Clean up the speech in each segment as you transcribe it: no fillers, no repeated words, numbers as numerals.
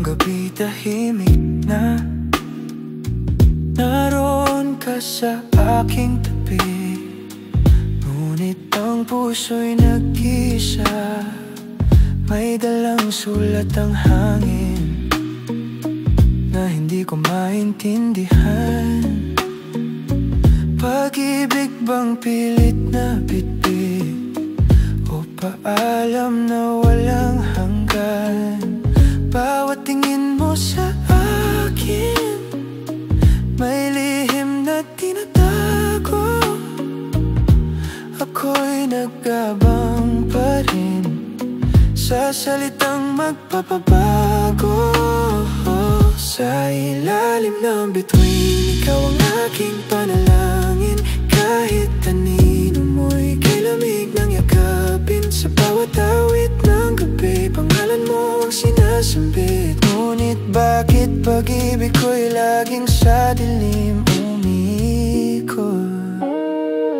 gabi tahimik na, naroon ka sa aking tabi. Ngunit ang puso'y nag-isa, may dalang sulat ang hangin na hindi ko maintindihan. Pag-ibig bang pilit na bitbit o paalam na walang hanggan? Bawat tingin mo sa akin, may lihim na tinatago. Ako'y nag-abang pa rin sa salitang magpapabago. Sa ilalim ng bituin, ikaw ang aking panalangin. Kahit anino mo'y kay lamig ng yakapin. Sa bawat awit ng gabi, pangalan mo ang sinasambit. Ngunit bakit pag-ibig ko'y laging sa dilim umikot?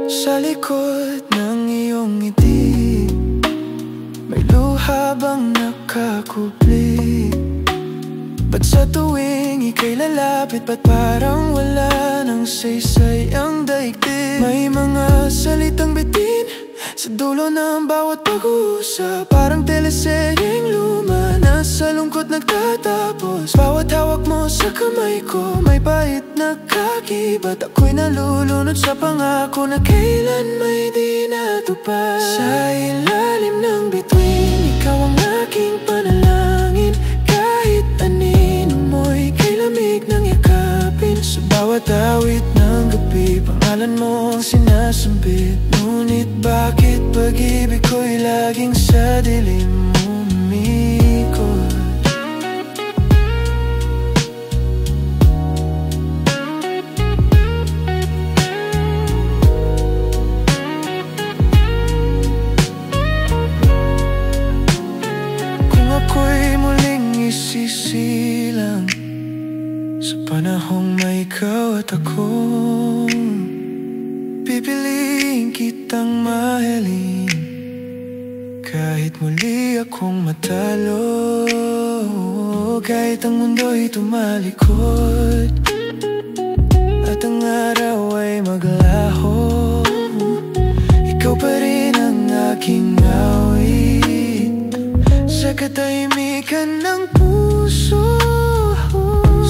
Sa likod ng iyong ngiti, may luha bang nakakubli? Ba't sa tuwing ika'y lalapit, ba't parang wala nang saysay ang daigdig? May mga salitang bitin sa dulo ng bawat pag-uusap, parang teleseryeng luma na sa lungkot nagtatapos. Bawat hawak mo sa kamay ko, may bait na kakibat. Ako'y nalulunod sa pangako na kailan may di natupad. Sa ilalim ng bituin, ikaw ang aking panalangin. Kahit anino mo'y kay lamig ng yakapin. Sa bawat awit ng gabi, pangalan mo ang sinasambit. Ngunit bakit pag-ibig ko'y laging sa dilim umikot? Kung ako'y muling isisilang sa panahong may ikaw at ako, pipiliin kitang mahalin kahit muli akong matalo. Kahit ang mundo'y tumalikod at ang araw ay maglaho, ikaw pa rin ang aking awit sa katahimikan ng puso.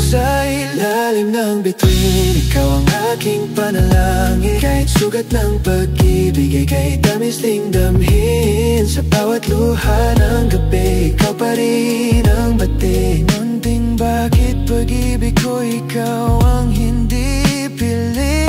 Sa ilalim ng bituin, ikaw ang aking panalangin. Kahit sugat ng pag-ibig ay kay tamis ding damhin. Sa bawat luha ng gabi, ikaw pa rin ang bati. Ngunting bakit pag-ibig ko ikaw ang hindi pili?